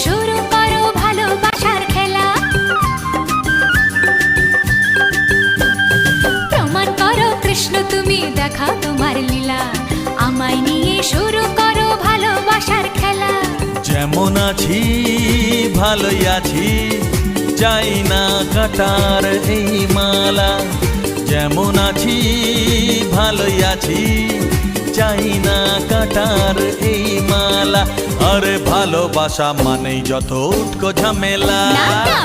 শুরু করো ভালোবাসার খেলা। প্রমাণ করো কৃষ্ণ তুমি, দেখা তোমার লীলা, আমায় নিয়ে শুরু করো ভালোবাসার খেলা। যেমন আছি ভালোই আছি, চাই না কাটার এই মালা। যেমন আছি ভালোই আছি, চাই না কাটার এই মালা। আরে ভালোবাসা মানেই যত উটকো ঝামেলা। না না